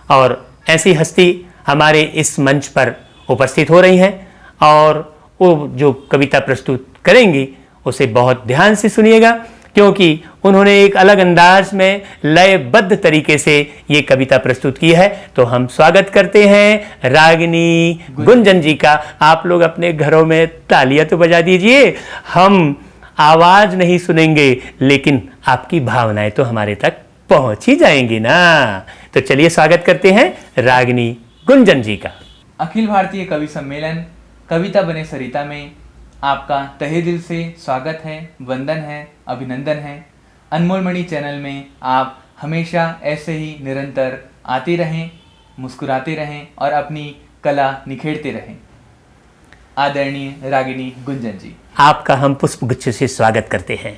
और ऐसी हस्ती हमारे इस मंच पर उपस्थित हो रही हैं और वो जो कविता प्रस्तुत करेंगी उसे बहुत ध्यान से सुनिएगा, क्योंकि उन्होंने एक अलग अंदाज में लयबद्ध तरीके से ये कविता प्रस्तुत की है। तो हम स्वागत करते हैं रागिनी गुंजन जी का। आप लोग अपने घरों में तालियां तो बजा दीजिए। हम आवाज नहीं सुनेंगे लेकिन आपकी भावनाएं तो हमारे तक पहुंच ही जाएंगी ना। तो चलिए स्वागत करते हैं रागिनी गुंजन जी का। अखिल भारतीय कवि सम्मेलन कविता बने सरिता में आपका तहे दिल से स्वागत है, वंदन है, अभिनंदन है। अनमोल मणि चैनल में आप हमेशा ऐसे ही निरंतर आते रहें, मुस्कुराते रहें और अपनी कला निखेरते रहें। आदरणीय रागिनी गुंजन जी, आपका हम पुष्पगुच्छ से स्वागत करते हैं।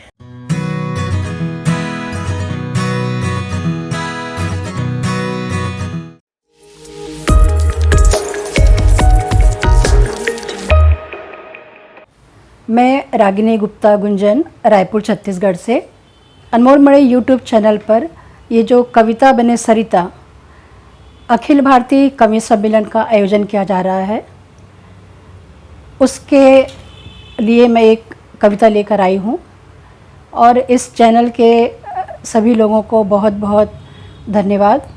मैं रागिनी गुप्ता गुंजन रायपुर छत्तीसगढ़ से अनमोल मणि यूट्यूब चैनल पर ये जो कविता बने सरिता अखिल भारतीय कवि सम्मेलन का आयोजन किया जा रहा है, उसके लिए मैं एक कविता लेकर आई हूँ और इस चैनल के सभी लोगों को बहुत बहुत धन्यवाद।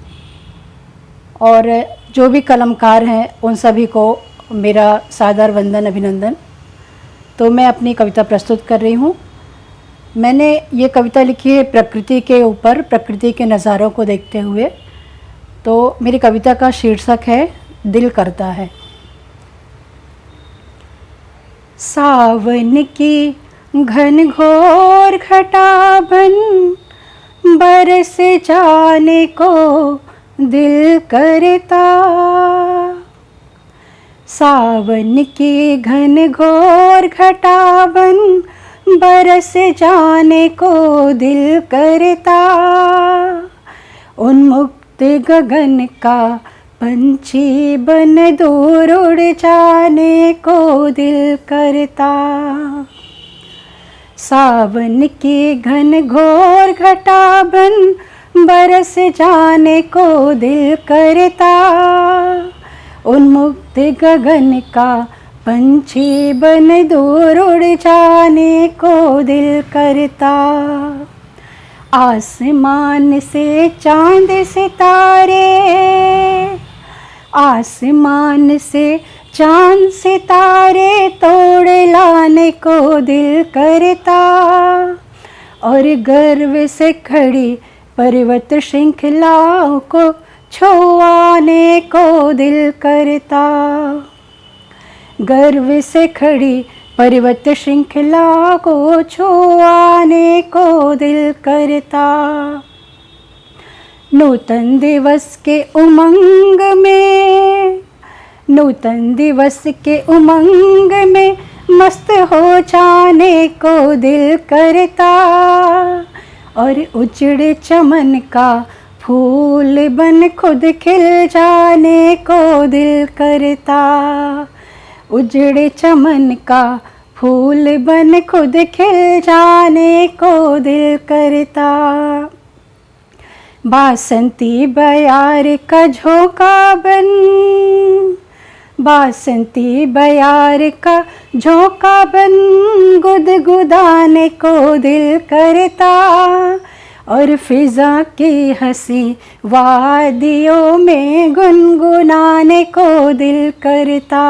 और जो भी कलमकार हैं उन सभी को मेरा सादर वंदन, अभिनंदन। तो मैं अपनी कविता प्रस्तुत कर रही हूँ। मैंने ये कविता लिखी है प्रकृति के ऊपर, प्रकृति के नज़ारों को देखते हुए। तो मेरी कविता का शीर्षक है दिल करता है। सावन की घनघोर घटा बन बरस जाने को दिल करता। सावन की घनघोर घटा बन बरस जाने को दिल करता। उन्मुक्त गगन का पंछी बन दूर उड़ जाने को दिल करता। सावन की घनघोर घटा बन बरस जाने को दिल करता। उन्मुक्त गगन का पंछी बन दूर उड़ जाने को दिल करता। आसमान से चांद सितारे, आसमान से चांद सितारे तोड़ लाने को दिल करता। और गर्व से खड़ी पर्वत श्रृंखलाओं को छुआने को दिल करता। गर्व से खड़ी पर्वत श्रृंखला को छुआने को दिल करता। नूतन दिवस के उमंग में, नूतन दिवस के उमंग में मस्त हो जाने को दिल करता। और उजड़े चमन का फूल बन खुद खिल जाने को दिल करता। उजड़े चमन का फूल बन खुद खिल जाने को दिल करता। बासंती बयार का झोंका बन, बासंती बयार का झोंका बन गुदगुदाने को दिल करता। और फिजा की हंसी वादियों में गुनगुनाने को दिल करता।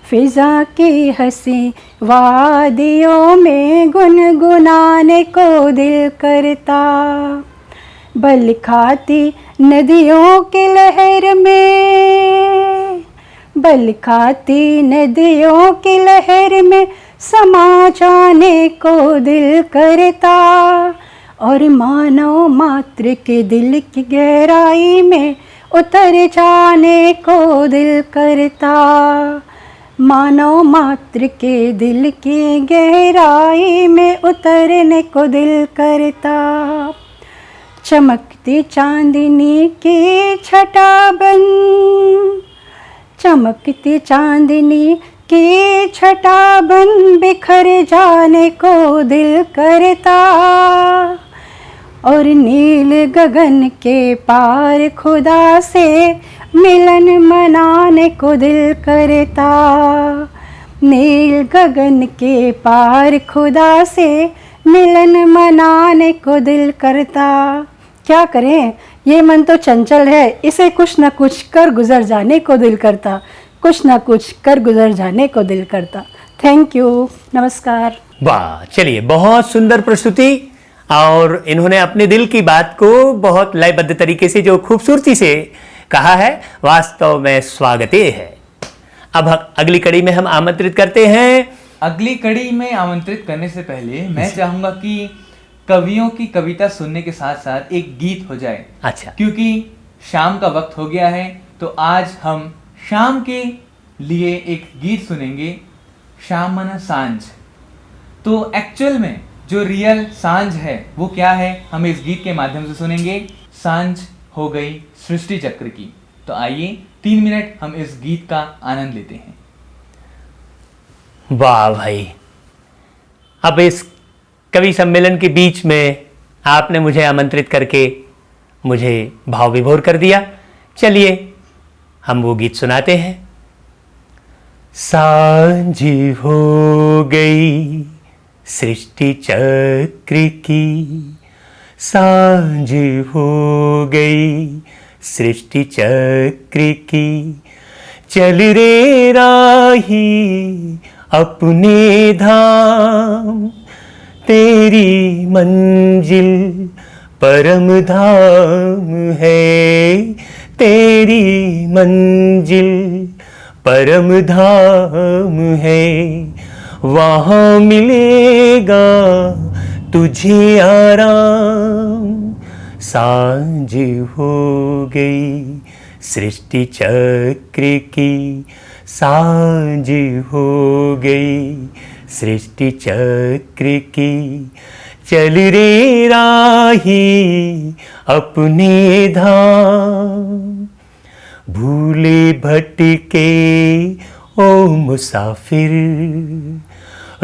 फिजा की हंसी वादियों में गुनगुनाने को दिल करता। बल खाती नदियों की लहर में, बल खाती नदियों की लहर में समा जाने को दिल करता। और मानव मात्र के दिल की गहराई में उतर जाने को दिल करता। मानव मात्र के दिल की गहराई में उतरने को दिल करता। चमकती चांदनी की छटा बन, चमकती चांदनी की छटा बन बिखर जाने को दिल करता। और नील गगन के पार खुदा से मिलन मनाने को दिल करता। नील गगन के पार खुदा से मिलन मनाने को दिल करता। क्या करें, ये मन तो चंचल है, इसे कुछ न कुछ कर गुजर जाने को दिल करता। कुछ न कुछ कर गुजर जाने को दिल करता। थैंक यू, नमस्कार। वाह, चलिए, बहुत सुंदर प्रस्तुति। और इन्होंने अपने दिल की बात को बहुत लयबद्ध तरीके से जो खूबसूरती से कहा है, वास्तव में स्वागत है। अब अगली कड़ी में हम आमंत्रित करते हैं। अगली कड़ी में आमंत्रित करने से पहले मैं चाहूंगा कि कवियों की कविता सुनने के साथ साथ एक गीत हो जाए। अच्छा, क्योंकि शाम का वक्त हो गया है, तो आज हम शाम के लिए एक गीत सुनेंगे, शाम मना सांझ। तो एक्चुअल में जो रियल सांझ है वो क्या है, हम इस गीत के माध्यम से सुनेंगे। सांझ हो गई सृष्टि चक्र की। तो आइए 3 मिनट हम इस गीत का आनंद लेते हैं। वाह भाई, अब इस कवि सम्मेलन के बीच में आपने मुझे आमंत्रित करके मुझे भाव विभोर कर दिया। चलिए हम वो गीत सुनाते हैं। सांझ हो गई सृष्टि चक्र की, सांझ हो गई सृष्टि चक्र की। चल रे राही अपने धाम, तेरी मंजिल परम धाम है। तेरी मंजिल परम धाम है। वहाँ मिलेगा तुझे आराम। सांझ हो गई सृष्टि चक्र की, सांझ हो गई सृष्टि चक्र की। चल रे राही अपने धाम, भूले भटके ओ मुसाफिर,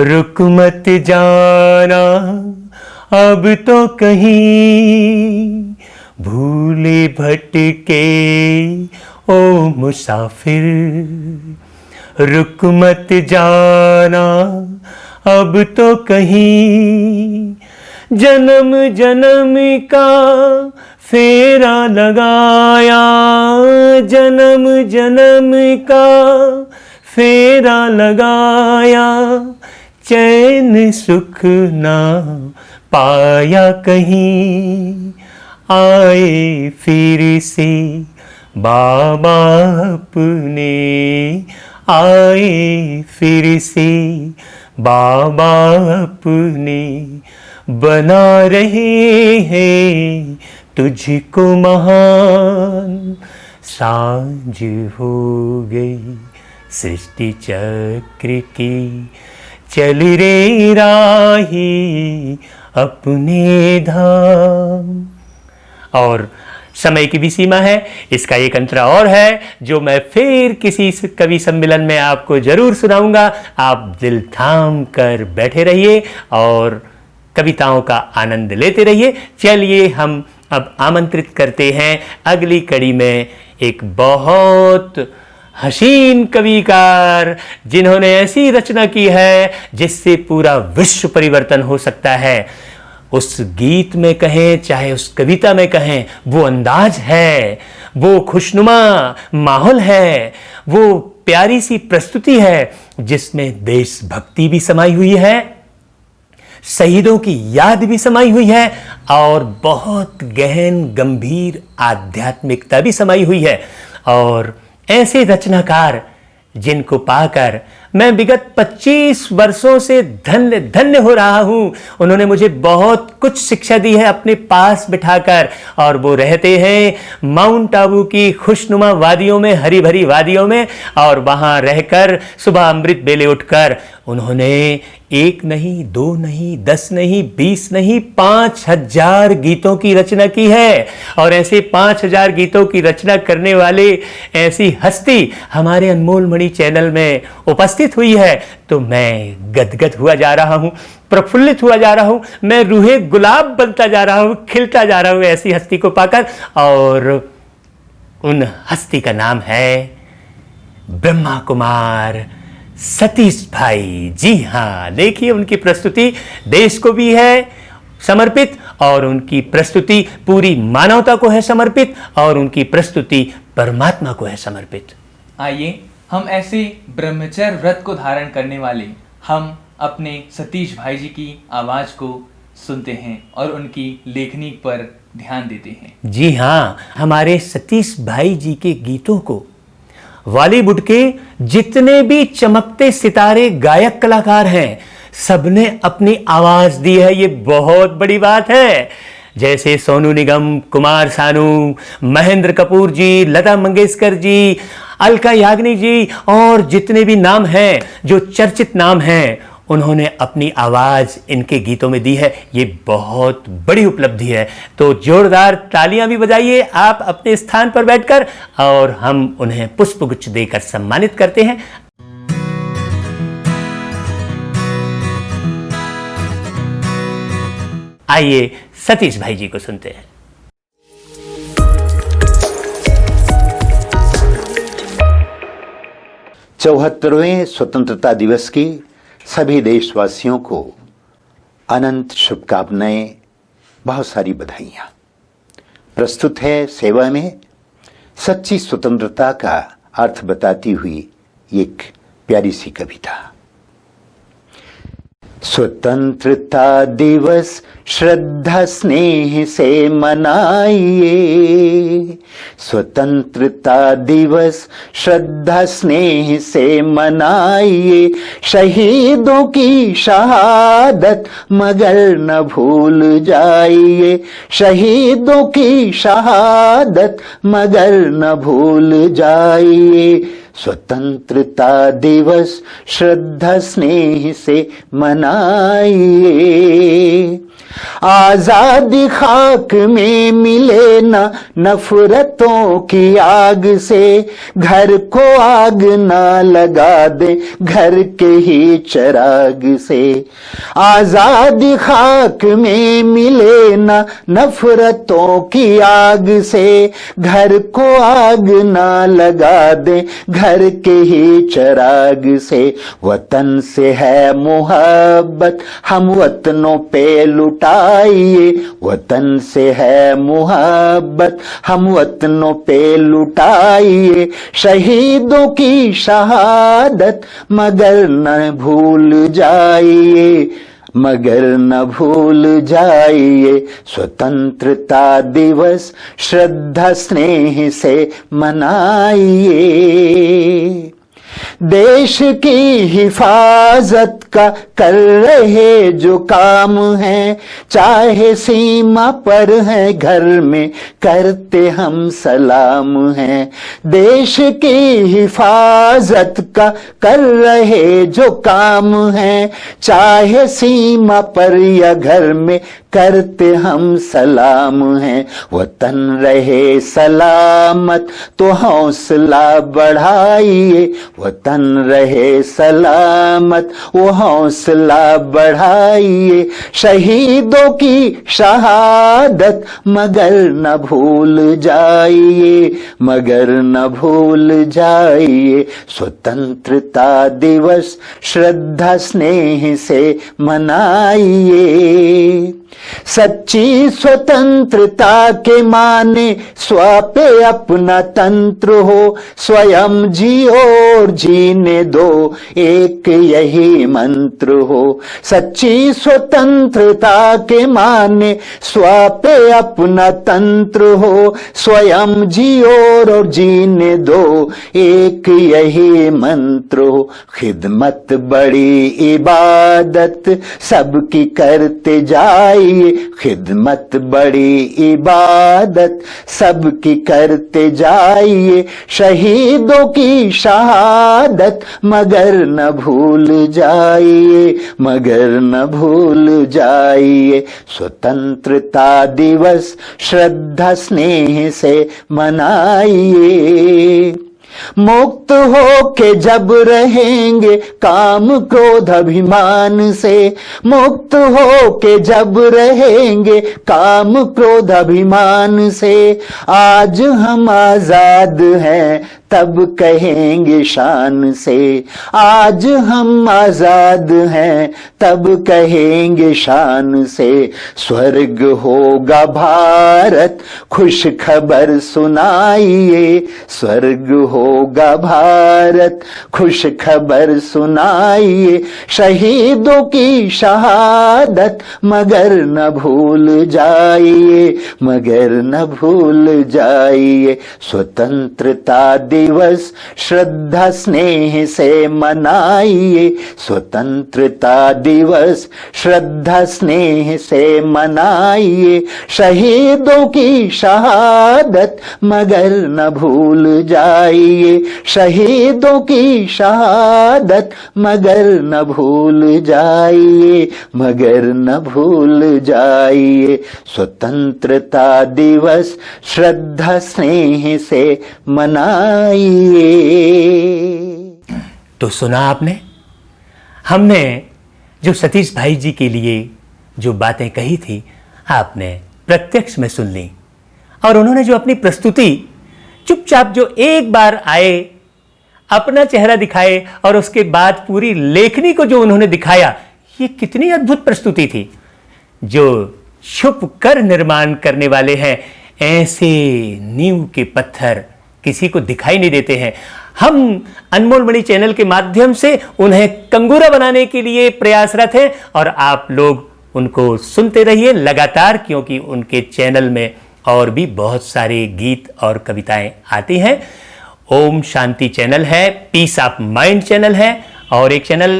रुक मत जाना अब तो कहीं। भूले भटके ओ मुसाफिर, रुक मत जाना अब तो कहीं। जन्म जन्म का फेरा लगाया, जन्म जन्म का फेरा लगाया। चैन सुख ना पाया कहीं, आए फिर से बाबा अपने। आए फिर से बाबा अपने, बना रहे हैं तुझको महान। सांझ हो गई सृष्टि चक्र की, चल रे राही अपने धाम। और समय की भी सीमा है, इसका एक अंतरा और है जो मैं फिर किसी कवि सम्मेलन में आपको जरूर सुनाऊंगा। आप दिल थाम कर बैठे रहिए और कविताओं का आनंद लेते रहिए। चलिए हम अब आमंत्रित करते हैं अगली कड़ी में एक बहुत हसीन कविकार, जिन्होंने ऐसी रचना की है जिससे पूरा विश्व परिवर्तन हो सकता है। उस गीत में कहें चाहे उस कविता में कहें, वो अंदाज है, वो खुशनुमा माहौल है, वो प्यारी सी प्रस्तुति है जिसमें देशभक्ति भी समाई हुई है, शहीदों की याद भी समाई हुई है और बहुत गहन गंभीर आध्यात्मिकता भी समाई हुई है। और ऐसे रचनाकार जिनको पाकर मैं विगत 25 वर्षों से धन्य धन्य हो रहा हूं। उन्होंने मुझे बहुत कुछ शिक्षा दी है अपने पास बिठाकर, और वो रहते हैं माउंट आबू की खुशनुमा वादियों में, हरी भरी वादियों में, और वहां रहकर सुबह अमृत बेले उठकर उन्होंने 1 नहीं 2 नहीं 10 नहीं 20 नहीं 5000 गीतों की रचना की है। और ऐसे 5000 गीतों की रचना करने वाले ऐसी हस्ती हमारे अनमोल मणि चैनल में उपस्थित हुई है तो मैं गदगद हुआ जा रहा हूं, प्रफुल्लित हुआ जा रहा हूं, मैं रूहे गुलाब बनता जा रहा हूं, खिलता जा रहा हूं ऐसी हस्ती को पाकर। और उन हस्ती का नाम है ब्रह्मा कुमार सतीश भाई। जी हाँ, देखिए उनकी प्रस्तुति देश को भी है समर्पित और उनकी प्रस्तुति पूरी मानवता को है समर्पित और उनकी प्रस्तुति परमात्मा को है समर्पित। आइए हम ऐसे ब्रह्मचर्य व्रत को धारण करने वाले हम अपने सतीश भाई जी की आवाज को सुनते हैं और उनकी लेखनी पर ध्यान देते हैं। जी हाँ, हमारे सतीश भाई जी के गीतों को बॉलीवुड के जितने भी चमकते सितारे गायक कलाकार हैं सबने अपनी आवाज दी है, ये बहुत बड़ी बात है। जैसे सोनू निगम, कुमार सानू, महेंद्र कपूर जी, लता मंगेशकर जी, अलका याग्निक जी और जितने भी नाम हैं जो चर्चित नाम हैं उन्होंने अपनी आवाज इनके गीतों में दी है। ये बहुत बड़ी उपलब्धि है, तो जोरदार तालियां भी बजाइए आप अपने स्थान पर बैठकर और हम उन्हें पुष्पगुच्छ देकर सम्मानित करते हैं। आइए सतीश भाई जी को सुनते हैं। चौहत्तरवें स्वतंत्रता दिवस की सभी देशवासियों को अनंत शुभकामनाएं, बहुत सारी बधाइयां। प्रस्तुत है सेवा में सच्ची स्वतंत्रता का अर्थ बताती हुई एक प्यारी सी कविता। स्वतंत्रता दिवस श्रद्धा स्नेह से मनाइए, स्वतंत्रता दिवस श्रद्धा स्नेह से मनाइए, शहीदों की शहादत मगर न भूल जाइए, शहीदों की शहादत मगर न भूल जाइए, स्वतंत्रता दिवस श्रद्धा स्नेह से मनाइए। आजादी खाक में मिले ना नफरतों की आग से, घर को आग ना लगा दे घर के ही चिराग से। आजादी खाक में मिले ना नफरतों की आग से, घर को आग ना लगा दे घर के ही चिराग से। वतन से है मोहब्बत हम वतनों पे लुटाइए, वतन से है मोहब्बत हम वतनों पे लुटाइए, शहीदों की शहादत मगर न भूल जाइए, मगर न भूल जाइए, स्वतंत्रता दिवस श्रद्धा स्नेह से मनाइए। देश की हिफाजत का कर रहे जो काम है, चाहे सीमा पर है घर में करते हम सलाम हैं। देश की हिफाजत का कर रहे जो काम है, चाहे सीमा पर या घर में करते हम सलाम हैं। वतन रहे सलामत तो हौसला बढ़ाइए, वतन रहे सलामत वो हौसला बढ़ाइए। शहीदों की शहादत मगर न भूल जाइए, मगर न भूल जाइए। स्वतंत्रता दिवस श्रद्धा स्नेह से मनाइए। सच्ची स्वतंत्रता के माने स्व पे अपना तंत्र हो, स्वयं जियो और जीने दो एक यही मंत्र हो। सच्ची स्वतंत्रता के माने स्व पे अपना तंत्र हो, स्वयं जियो और जीने दो एक यही मंत्र हो। खिदमत बड़ी इबादत सबकी करते जाइए, खिदमत बड़ी इबादत सबकी करते जाइए। शहीदों की शहादत मगर न भूल जाइए, मगर न भूल जाइए। स्वतंत्रता दिवस श्रद्धा स्नेह से मनाइए। मुक्त हो के जब रहेंगे काम क्रोध अभिमान से, मुक्त हो के जब रहेंगे काम क्रोध अभिमान से। आज हम आजाद हैं तब कहेंगे शान से, आज हम आजाद हैं तब कहेंगे शान से। स्वर्ग होगा भारत खुश खबर सुनाइए, स्वर्ग होगा भारत खुश खबर सुनाइए। शहीदों की शहादत मगर न भूल जाइए, मगर न भूल जाइए। स्वतंत्रता दिवस श्रद्धा स्नेह से मनाइए, स्वतंत्रता दिवस श्रद्धा स्नेह से मनाइए। शहीदों की शहादत मगर न भूल जाइए, शहीदों की शहादत मगर न भूल जाइए, मगर न भूल जाइए। स्वतंत्रता दिवस श्रद्धा स्नेह से मनाइए। तो सुना आपने, हमने जो सतीश भाई जी के लिए जो बातें कही थी आपने प्रत्यक्ष में सुन ली, और उन्होंने जो अपनी प्रस्तुति चुपचाप जो एक बार आए अपना चेहरा दिखाए और उसके बाद पूरी लेखनी को जो उन्होंने दिखाया, ये कितनी अद्भुत प्रस्तुति थी। जो छुप कर निर्माण करने वाले हैं, ऐसे नींव के पत्थर किसी को दिखाई नहीं देते हैं। हम अनमोल मणि चैनल के माध्यम से उन्हें कंगूरा बनाने के लिए प्रयासरत हैं, और आप लोग उनको सुनते रहिए लगातार, क्योंकि उनके चैनल में और भी बहुत सारे गीत और कविताएं आती हैं। ओम शांति चैनल है, पीस ऑफ माइंड चैनल है, और एक चैनल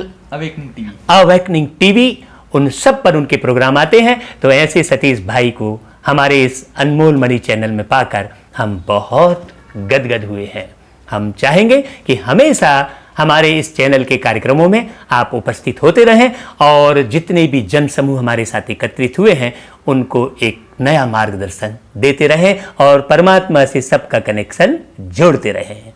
अवेकनिंग टीवी, उन सब पर उनके प्रोग्राम आते हैं। तो ऐसे सतीश भाई को हमारे इस अनमोल मणि चैनल में पाकर हम बहुत गदगद हुए हैं। हम चाहेंगे कि हमेशा हमारे इस चैनल के कार्यक्रमों में आप उपस्थित होते रहें, और जितने भी जन समूह हमारे साथ एकत्रित हुए हैं उनको एक नया मार्गदर्शन देते रहें, और परमात्मा से सबका कनेक्शन जोड़ते रहें।